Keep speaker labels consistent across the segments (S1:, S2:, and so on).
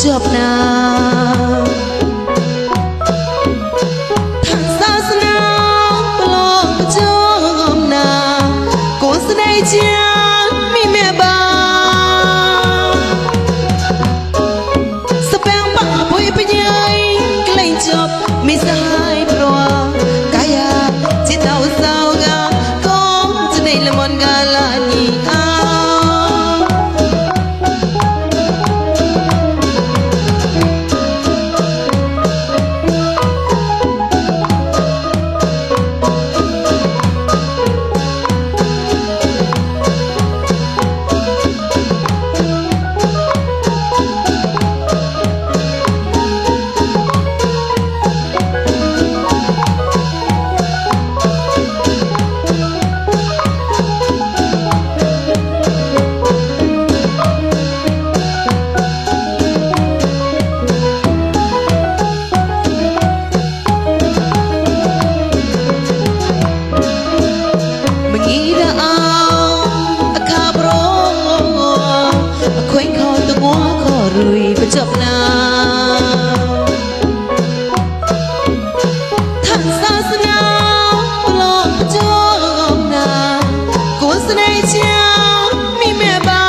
S1: จบนาทางศาสนาปลอกจบนากูสดายจานมีแม่บ้าสเปงปะปุยไปยัยใกล้จบไม่สายเพราะกายจิตเอาสาวกาก็จะได้ละมนกาลานีจบนาทางศาสนาปลอกจบนากูสดายจานมีแม่บ้า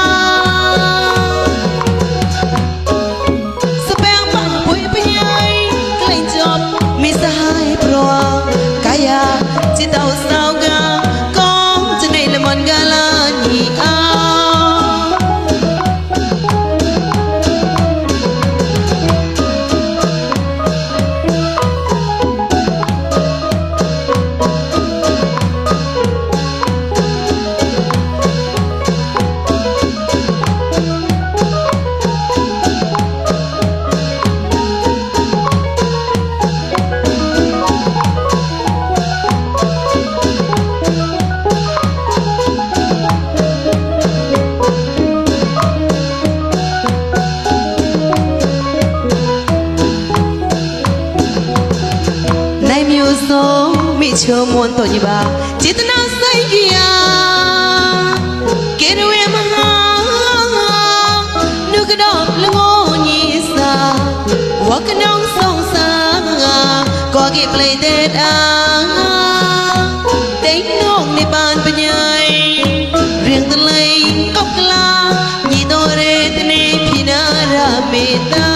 S1: สเปงปะปุยไปยัยใกล้จบไม่สายเพราะกายจิตเอาสาวกาก็จะได้ละมันกาลานีมิชมวนตัวยีบาจิตนาใสกิยาเกณฑ์เวมหานุกดอบละงยีสาวักน้องสองสางก็เก็บเลยเด็ดเด็กน้องในบ้านปัญญาเรียงตะเลยก็กลายีโตเรตเนพินาราเมตา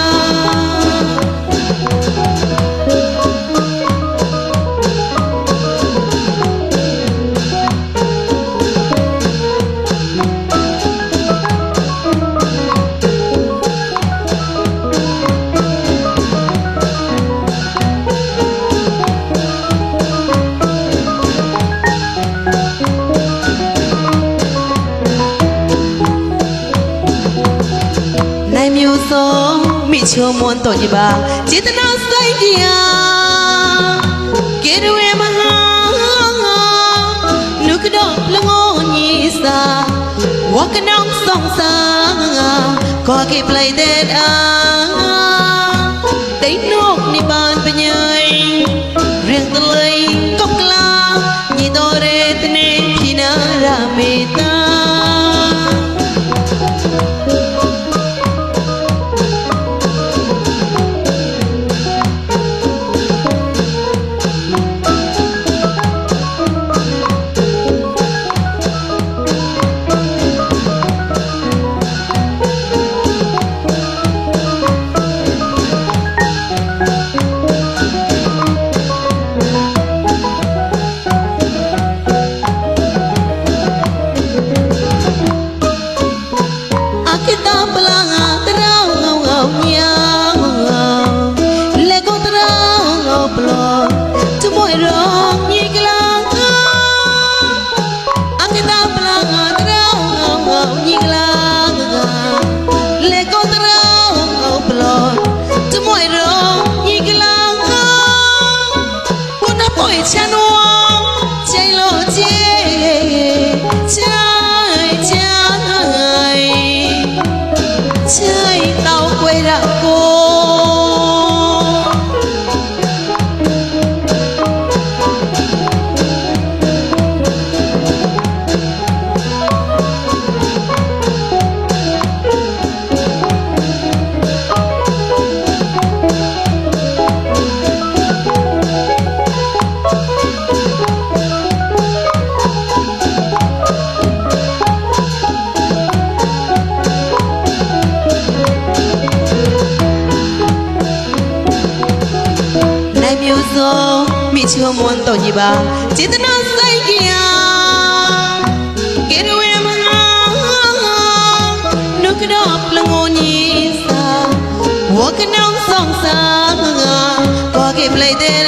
S1: มิชมวนตัวยีบาจิตนาใสกิยาเกณฑ์เวมหานุกดอกละงยีสาวักน้องสองสางก็เก็บเลยเด็ดเด็กนกในบ้านปัญญาเรียงตะเลยก็กลายีโตเรตเนพินาราเมตา so mi chua muôn tổ nhị bà chỉ ta nó say kia kết quê mà nước cái đọp là ngô nhị sa hoa cái nông sông xa có kịp lấy tên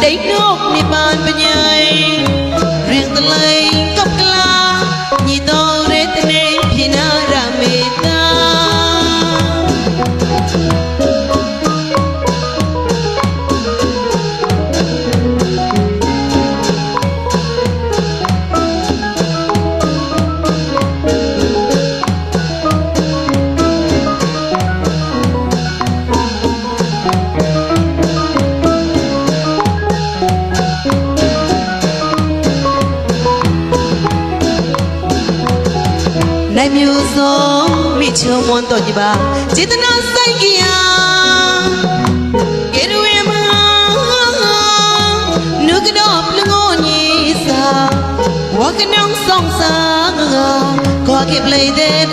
S1: đấy nước mi bàn bên nhai riêng ta lấy cốc la nhị to rết tên phía na ra mê ta Này miêu gió mi chưa muốn tội gì bà chỉ ta nó say kia kết quê mà nước cái đọp là ngô nhị sa hoa cái nông sông xa có kịp lấy tết